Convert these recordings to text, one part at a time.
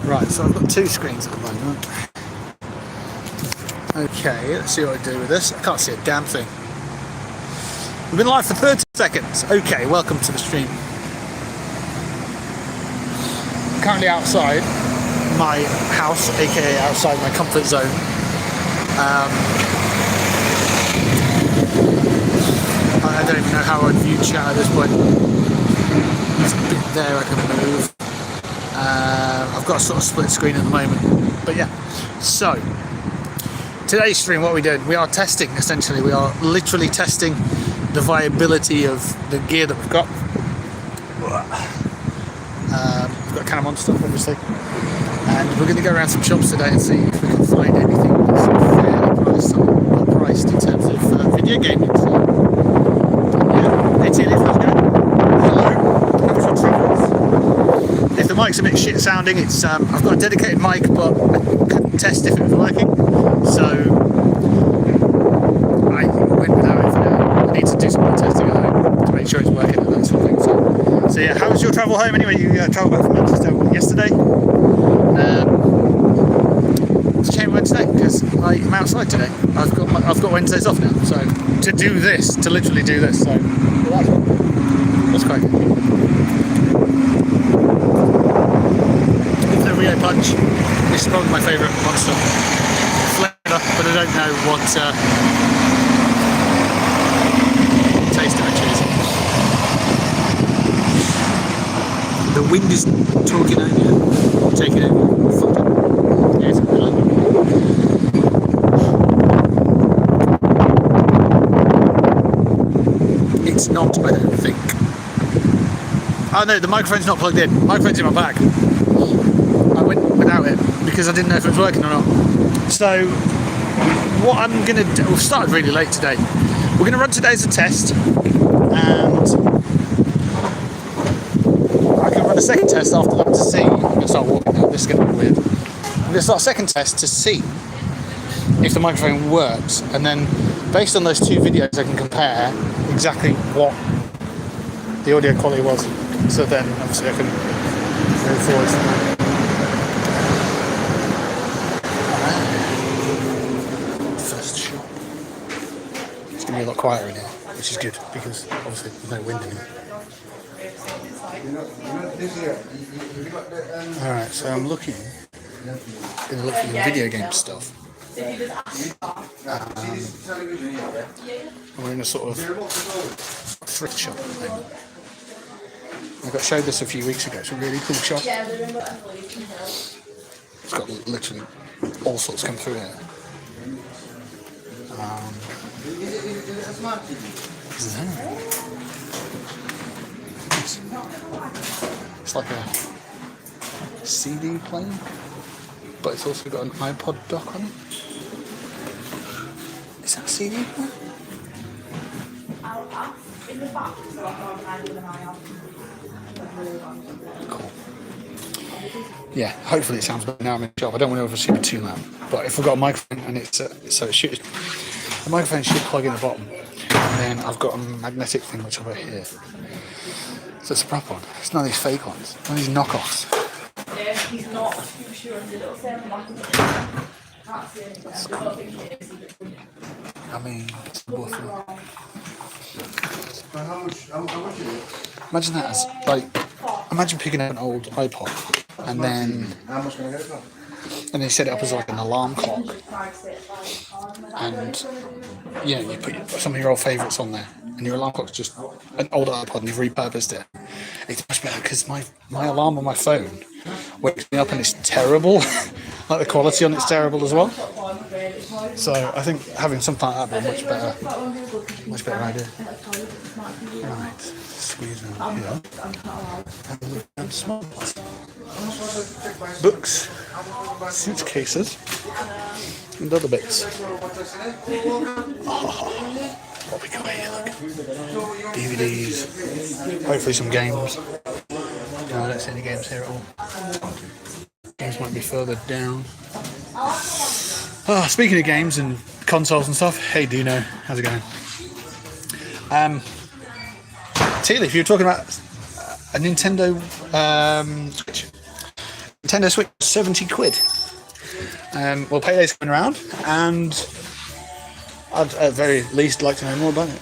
Right, so I've got two screens at the moment. Okay, let's see what I do with this. I can't see a damn thing. We've been live for 30 seconds. Okay, welcome to the stream. I'm currently outside my house, aka outside my comfort zone. I don't even know how I'd view chat at this point. There's a bit there I can move. I've got a sort of split screen at the moment. But yeah, so today's stream, what we did, we are testing essentially. We are literally testing the viability of the gear that we've got. We've got Canon stuff, obviously. And we're going to go around some shops today and see if we can find anything that's fairly priced in terms of video gaming. So, yeah. Hey Tilly, how's it going? Hello. How was your travels? If the mic's a bit shit sounding, it's I've got a dedicated mic, but I couldn't test if it was working, so I went without it for now. I need to do some more testing at home to make sure it's working and that sort of thing. So yeah, how was your travel home anyway? You travelled back from Manchester yesterday. It's changed Wednesday because I'm outside today. I've got Wednesdays off now, so to literally do this. So that's great. The Rio Punch. This is probably my favourite monster flavour, but I don't know what taste it actually is. The wind is talking over you, taking over. Yeah, it's brilliant. It's not, I don't think. Oh no, the microphone's not plugged in. The microphone's in my bag. I went without it because I didn't know if it was working or not. So what I'm going to do, we've started really late today. We're going to run today as a test, and I can run a second test after that to see. I'm going to start walking now, this is going to be weird. I'm going to start a second test to see if the microphone works, and then based on those two videos I can compare exactly what the audio quality was, so then obviously I can move forward from there. First shot. It's going to be a lot quieter in here, which is good because obviously there's no wind in here. Alright, so I'm going to look for the video game stuff. We're in a sort of thrift shop at the moment. I got showed this a few weeks ago. It's a really cool shop. It's got literally all sorts come through here. It's like a CD player, but it's also got an iPod dock on it. Is that a CD player? Cool. Yeah, hopefully it sounds better now I'm in the shop. I don't want to obviously be too loud, but if I've got a microphone and it's so it should, the microphone should plug in the bottom, and then I've got a magnetic thing which I've got here. So it's a proper one. It's none of these fake ones, none of these knockoffs. He's not too sure of the little sound. That's cool. I mean, it's worth it. Imagine that as, like, imagine picking up an old iPod and then you set it up as like an alarm clock, and yeah, you put some of your old favourites on there, and your alarm clock's just an old iPod and you've repurposed it. It's much better because my alarm on my phone wakes me up and it's terrible. Like the quality on it's terrible as well. So I think having something like that would be a much better idea. Right, squeeze around here. Have a look at small books, suitcases, and other bits. Oh, what we got here, look. DVDs, hopefully some games. No, I don't see any games here at all. Games might be further down. Oh, speaking of games and consoles and stuff, hey Dino, how's it going? Teal, if you were talking about a Nintendo Switch, Nintendo Switch, 70 quid. Well, payday's coming around, and I'd at very least like to know more about it.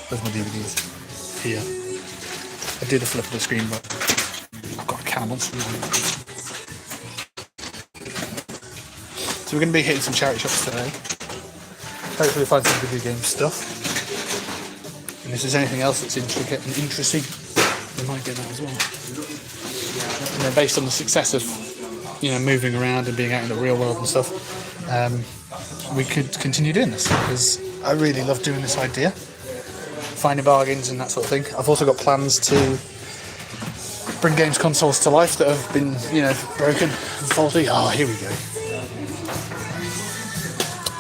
Where's my DVDs? Here. I do the flip of the screen, but I've got a camera. So we're going to be hitting some charity shops today. Hopefully find some video game stuff. And if there's anything else that's intricate and interesting, we might get that as well. And then based on the success of, moving around and being out in the real world and stuff, we could continue doing this, because I really love doing this idea. Finding bargains and that sort of thing. I've also got plans to bring games consoles to life that have been, broken and faulty. Oh, here we go.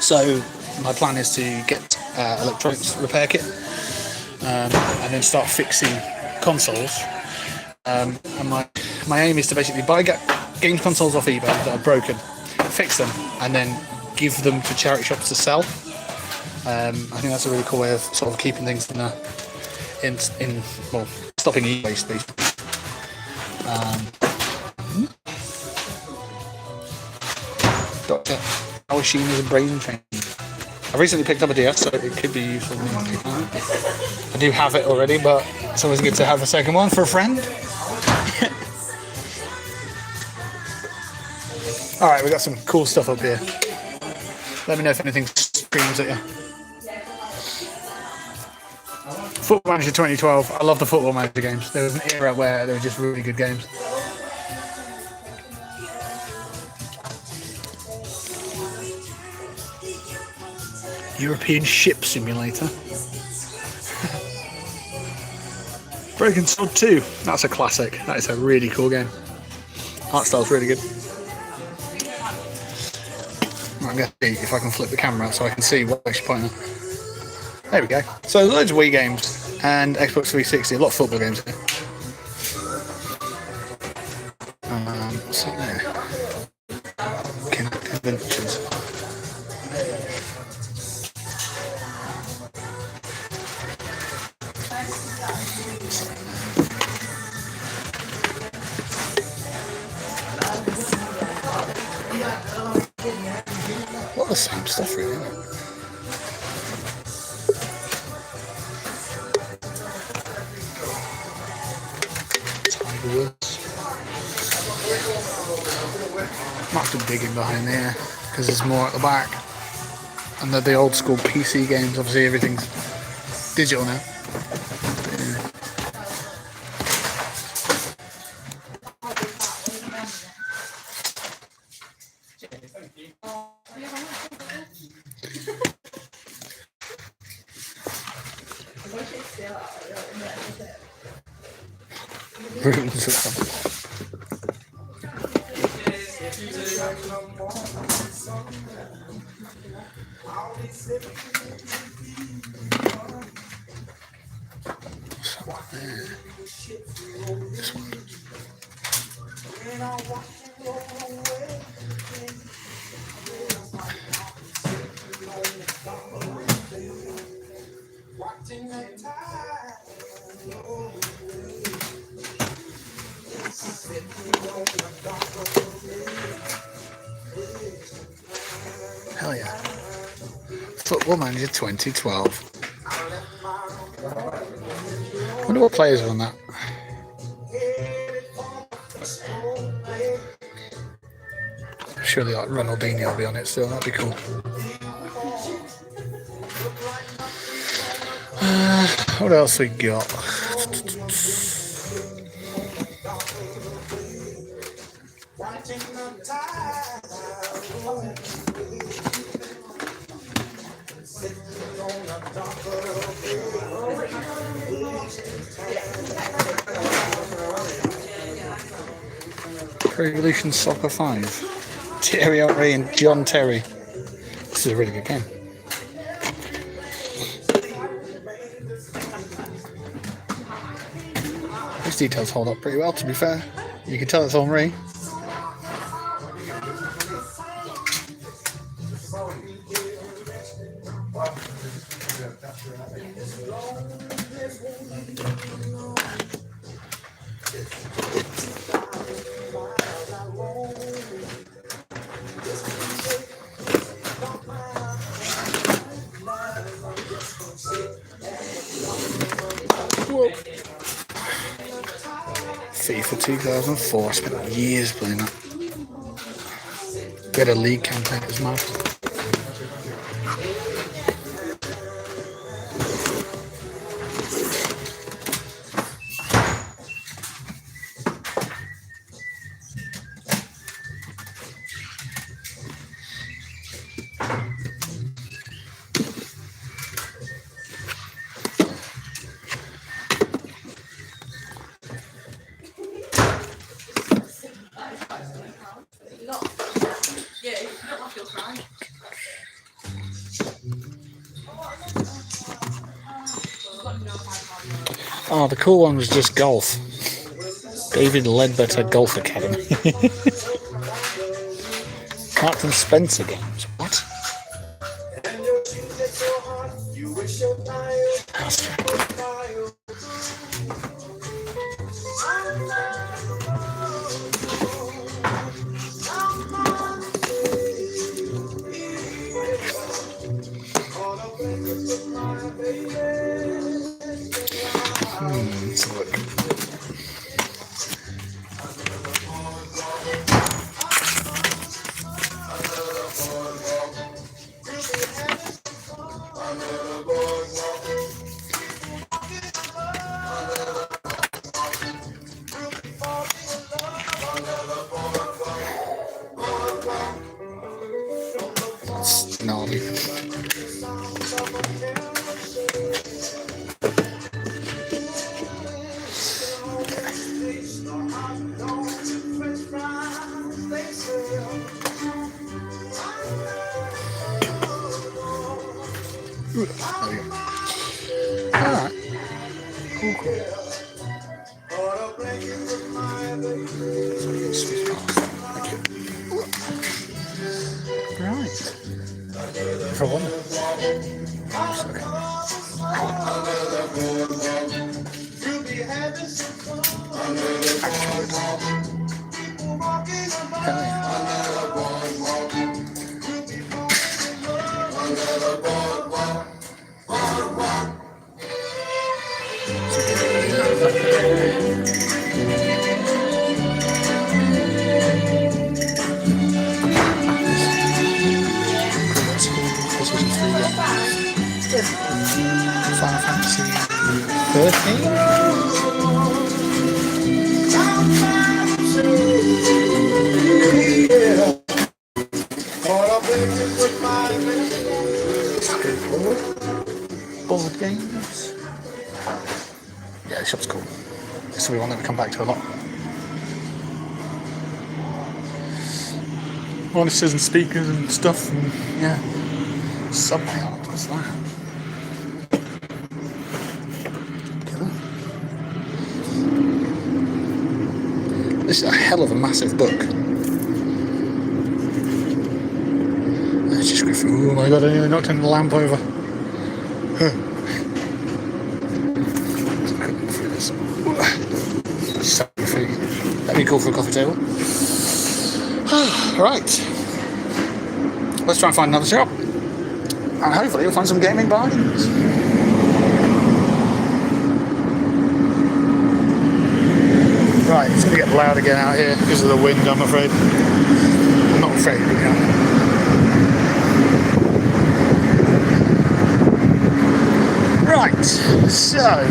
So my plan is to get electronics repair kit and then start fixing consoles. And my aim is to basically buy games consoles off eBay that are broken, fix them, and then give them to charity shops to sell. I think that's a really cool way of sort of keeping things stopping e-waste, basically. Dr. Awashina's a brain training. I recently picked up a DS, so it could be useful. I do have it already, but it's always good to have a second one for a friend. Alright, we got some cool stuff up here. Let me know if anything screams at you. Football Manager 2012. I love the Football Manager games. There was an era where they were just really good games. European Ship Simulator. Broken Sword 2. That's a classic. That is a really cool game. Art style's really good. I'm going to see if I can flip the camera out so I can see what I'm actually pointing at. There we go. So loads of Wii games and Xbox 360. A lot of football games here. What's that there? Conventions. What the same stuff, really, isn't it? Might have to dig in behind there because there's more at the back. And the old school PC games, obviously everything's digital now. Rooms or something. This one. Hell yeah. Football Manager 2012. I wonder what players are on that. Surely like Ronaldinho will be on it still, that'd be cool. What else we got? Revolution Soccer 5. Thierry Henry and John Terry. This is a really good game. These details hold up pretty well, to be fair. You can tell it's Henry. Whoa. FIFA 2004. I spent years playing that. We had a league campaign as well. Oh, the cool one was just golf. David Ledbetter Golf Academy. Marks and Spencer games. What? Let's have a look. That's gnarly. There we go. Alright. Cool. Thank you. Right. For one. Final Fantasy 13. Board games. Yeah, the shop's cool. This will be one that we come back to a lot. Monitors and speakers and stuff, and yeah. Subway art, what's that? This is a hell of a massive book. It's just going through. Oh my god, I nearly knocked the lamp over. That'd be cool for a coffee table. Right. Let's try and find another shop. And hopefully we'll find some gaming bargains. Right, it's going to get loud again out here because of the wind, I'm afraid. I'm not afraid, but yeah. Right, so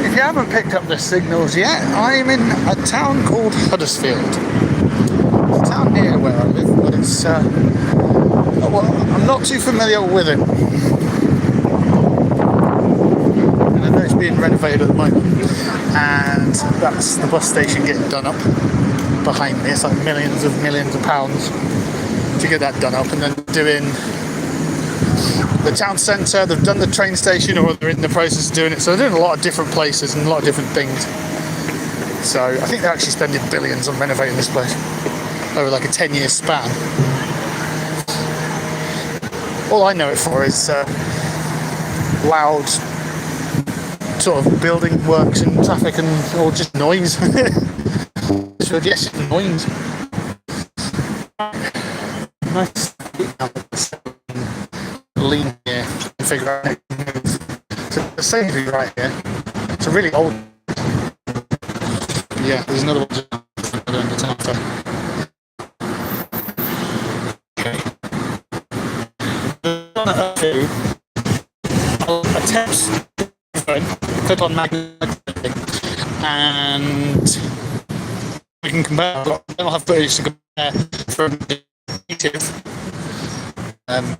if you haven't picked up the signals yet, I'm in a town called Huddersfield. It's a town near where I live, but it's well, I'm not too familiar with it. And I know it's being renovated at the moment. And that's the bus station getting done up behind me. It's like millions of pounds to get that done up, and then doing the town centre. They've done the train station, or they're in the process of doing it. So they're doing a lot of different places and a lot of different things. So I think they're actually spending billions on renovating this place over like a 10-year span. All I know it for is loud sort of building works and traffic and or just noise. So yes, noise. Nice. Lean here and figure out how to move. So the same right here. It's a really old. Yeah, there's another one just in the town. Okay. I'll attempt click on magnetic and we can compare. I'll have footage to compare from the native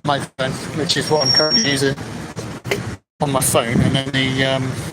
microphone, which is what I'm currently using on my phone, and then the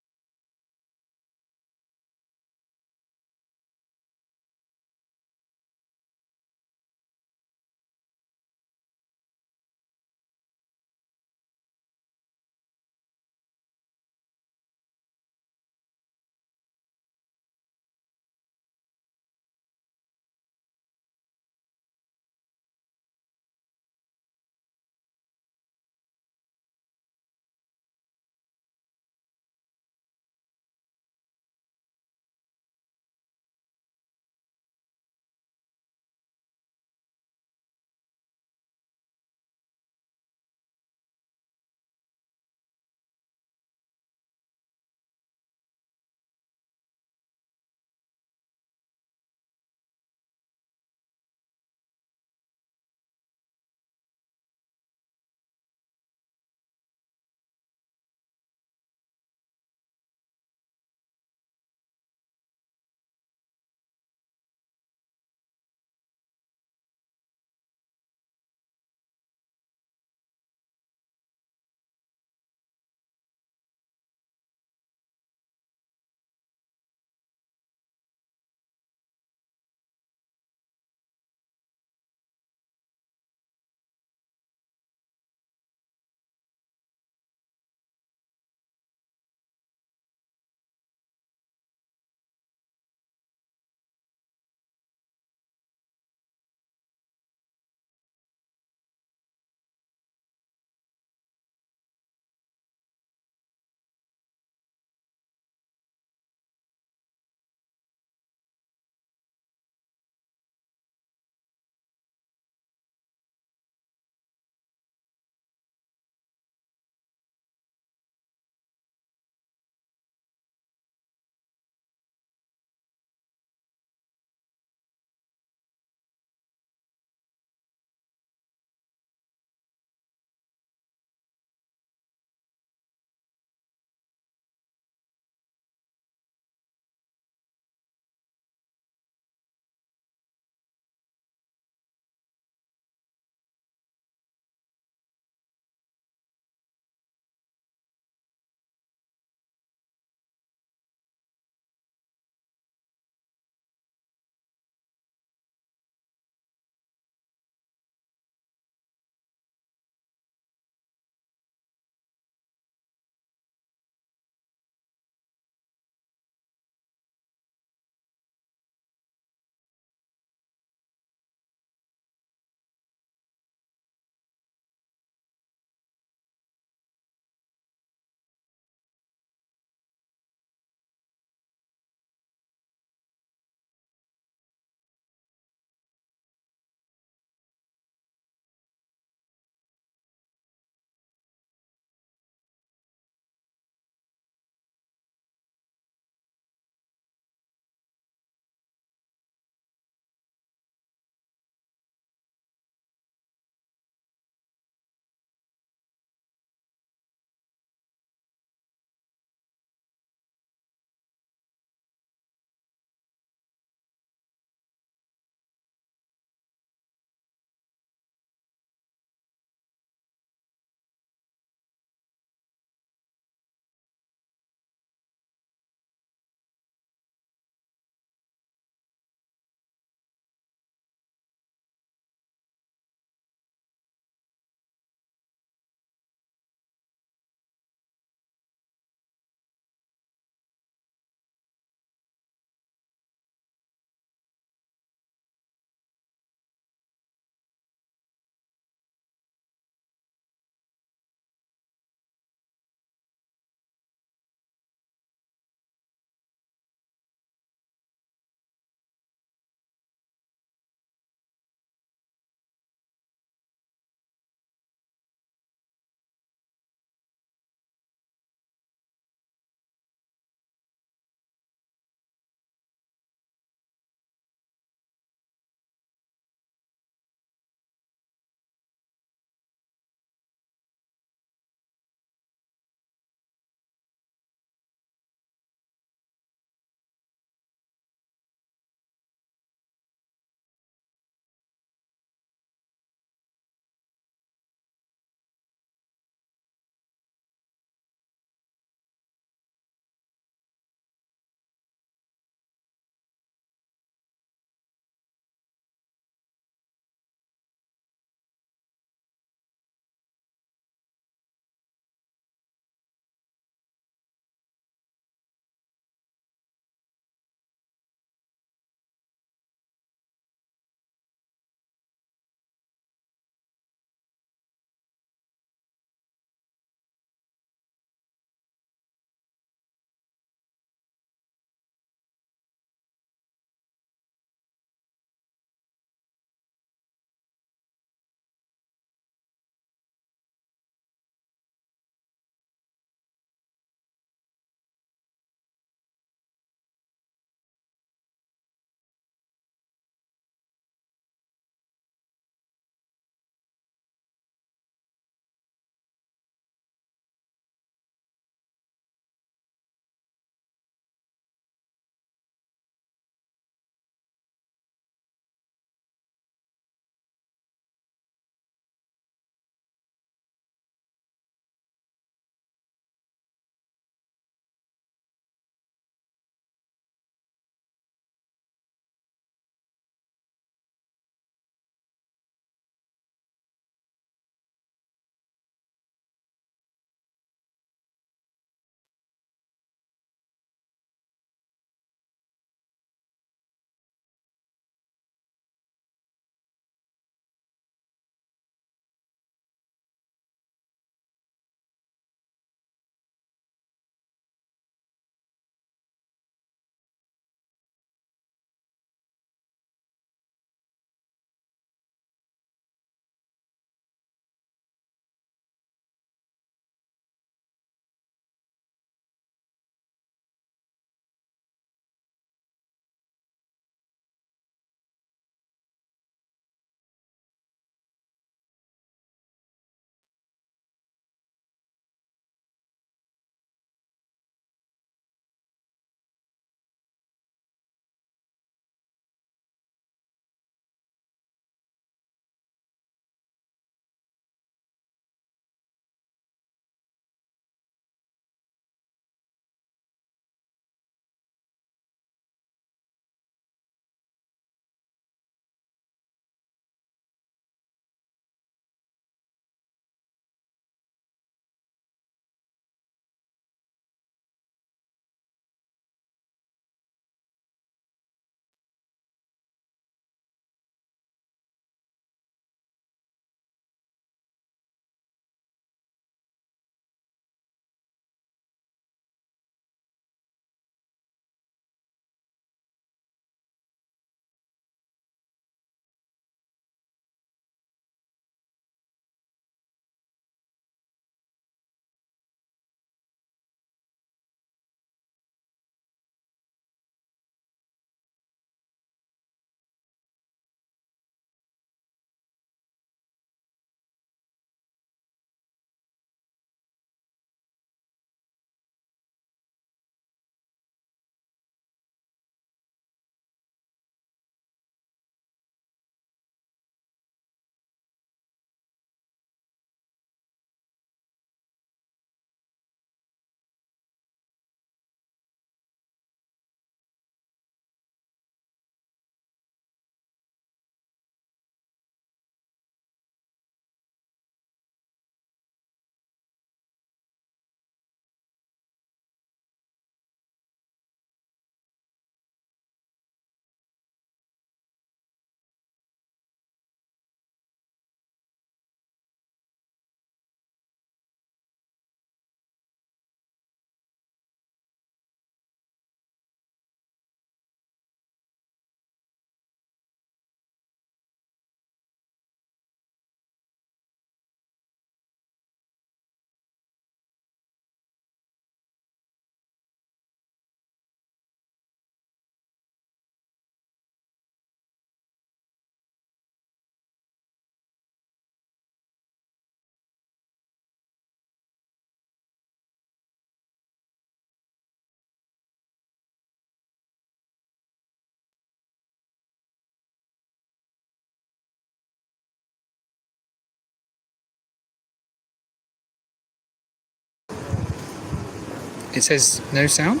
It says no sound.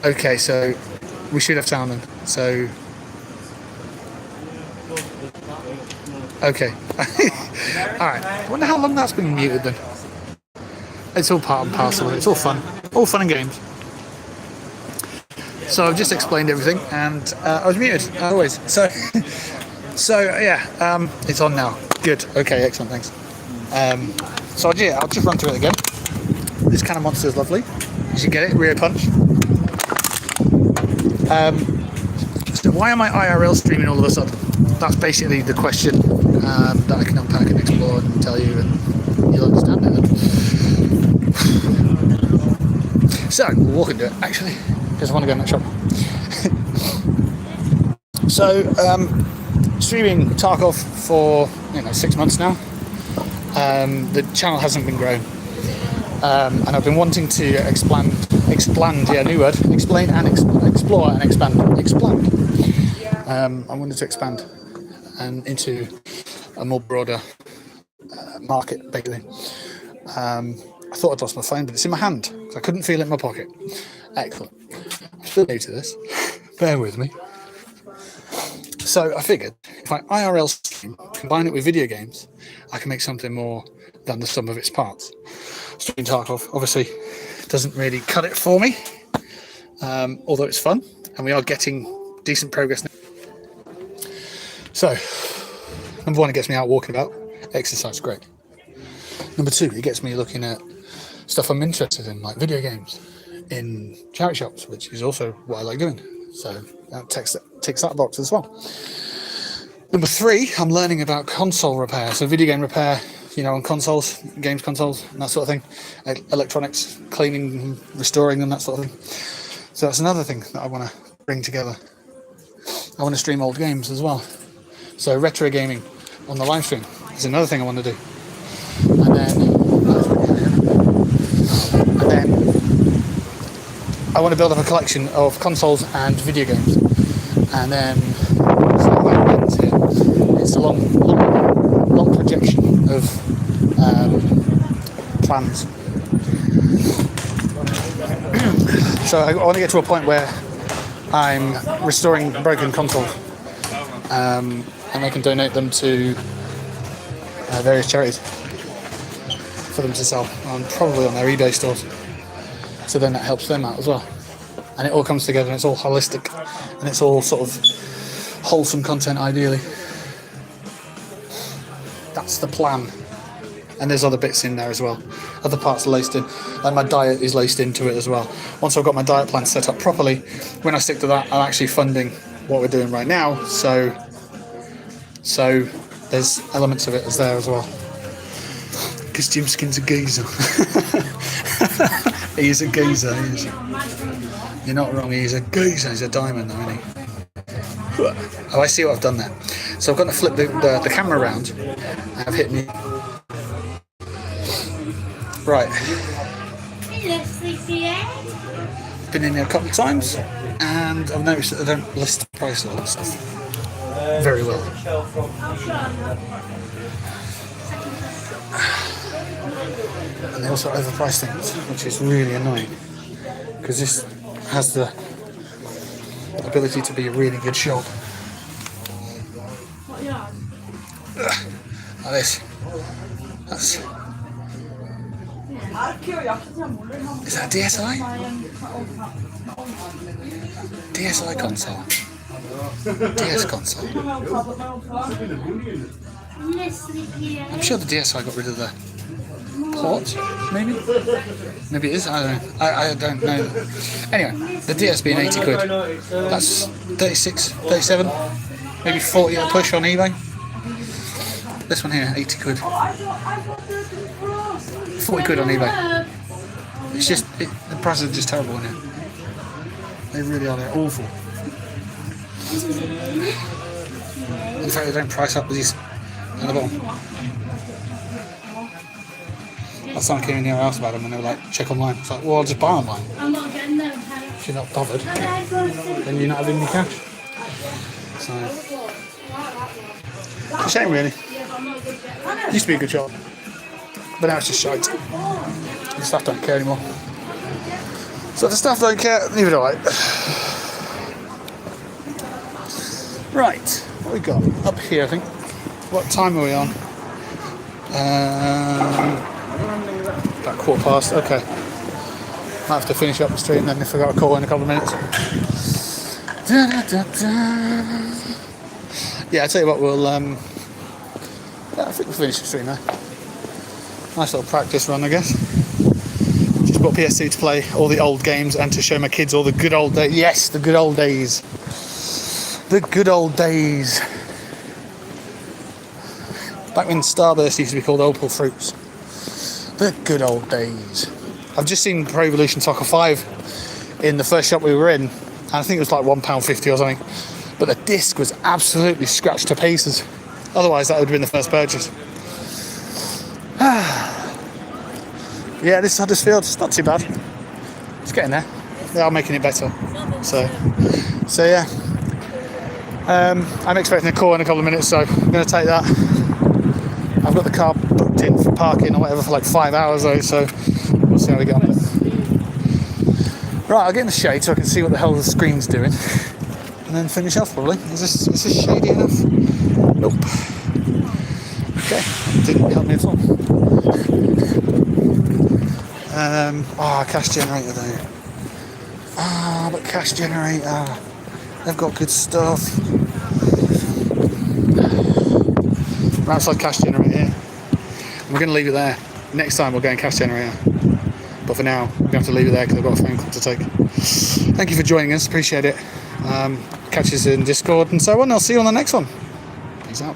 Okay, so we should have sound then. So, okay. Alright, I wonder how long that's been muted then. It's all part and parcel, it's all fun. All fun and games. So I've just explained everything and I was muted, always. So, yeah, it's on now. Good, okay, excellent, thanks. So yeah, I'll just run through it again. This kind of monster is lovely. You should get it, rear punch. So why am I IRL streaming all of a sudden? That's basically the question that I can unpack and explore and tell you, and you'll understand it then. So we'll walk into it actually, because I want to go in that shop. So streaming Tarkov for 6 months now. The channel hasn't been grown, and I've been wanting to explain and explore and expand. I wanted to expand and into a more broader market, basically. I thought I'd lost my phone, but it's in my hand, so I couldn't feel it in my pocket. Excellent. I'm still new to this. Bear with me. So I figured if I IRL stream, combine it with video games, I can make something more than the sum of its parts. Streaming Tarkov obviously doesn't really cut it for me, although it's fun and we are getting decent progress now. So, number one, it gets me out walking about. Exercise, great. Number two, it gets me looking at stuff I'm interested in, like video games, in charity shops, which is also what I like doing. So that ticks that box as well. Number three, I'm learning about console repair, so video game repair, on consoles, games consoles, and that sort of thing. Electronics, cleaning, restoring them, that sort of thing. So that's another thing that I want to bring together. I want to stream old games as well. So retro gaming on the live stream is another thing I want to do. And then I want to build up a collection of consoles and video games. And then it's a long projection of plans. So I want to get to a point where I'm restoring broken consoles, and I can donate them to various charities for them to sell, probably on their eBay stores. So then that helps them out as well. And it all comes together and it's all holistic and it's all sort of wholesome content, ideally. That's the plan. And there's other bits in there as well. Other parts are laced in. And my diet is laced into it as well. Once I've got my diet plan set up properly, when I stick to that, I'm actually funding what we're doing right now. So there's elements of it as there as well. Because Jim Skin's a geezer. He's a geezer, he is. You're not wrong, he's a geezer. He's a diamond though, isn't he? Oh, I see what I've done there. So I've got to flip the camera around and I've hit me. Right. Been in there a couple of times and I've noticed that they don't list the price of all that stuff very well. And they also overprice things, which is really annoying because this has the ability to be a really good shop. Like this. That's... Is that a DSi? DSi console. DS console. I'm sure the DSi got rid of the port, maybe? Maybe it is, I don't know. I don't know. Anyway, the DS being 80 quid. That's 36, 37, maybe 40 at a push on eBay. This one here, 80 quid. 40 quid on eBay. It's just, the prices are just terrible in it. They really are, they're awful. In fact, they don't price up with these at the bottom. Last time I came in here, I asked about them and they were like, check online. It's like, well, I'll just buy online. I'm not getting them. If you're not bothered, then you're not having any cash. So, it's a shame really. It used to be a good shop, but now it's just shite. The staff don't care anymore. So if the staff don't care, leave it alright. Right, what we got up here? I think. What time are we on? About 15:15. Okay. Might have to finish up the stream then if I got a call in a couple of minutes. Yeah, I'll tell you what. We'll. Yeah, I think we'll finish the stream there. Nice little practice run, I guess. Just bought PS2 to play all the old games and to show my kids all the good old days. Yes, the good old days. The good old days. Back when Starburst used to be called Opal Fruits. The good old days. I've just seen Pro Evolution Soccer 5 in the first shop we were in, and I think it was like £1.50 or something. But the disc was absolutely scratched to pieces. Otherwise, that would have been the first purchase. Yeah, this Huddersfield, it's not too bad. It's getting there. They are making it better. So yeah. I'm expecting a call in a couple of minutes, so I'm going to take that. I've got the car booked in for parking or whatever for like 5 hours though, so we'll see how we get on with it. Right, I'll get in the shade so I can see what the hell the screen's doing, and then finish off probably. Is this shady enough? Nope. Okay, didn't help me at all. Cash generator though. But cash generator, they've got good stuff. We're outside cash generator here. We're going to leave it there. Next time we'll go in cash generator. But for now, we have to leave it there because I've got a phone call to take. Thank you for joining us. Appreciate it. Catch us in Discord and so on. I'll see you on the next one. Peace out.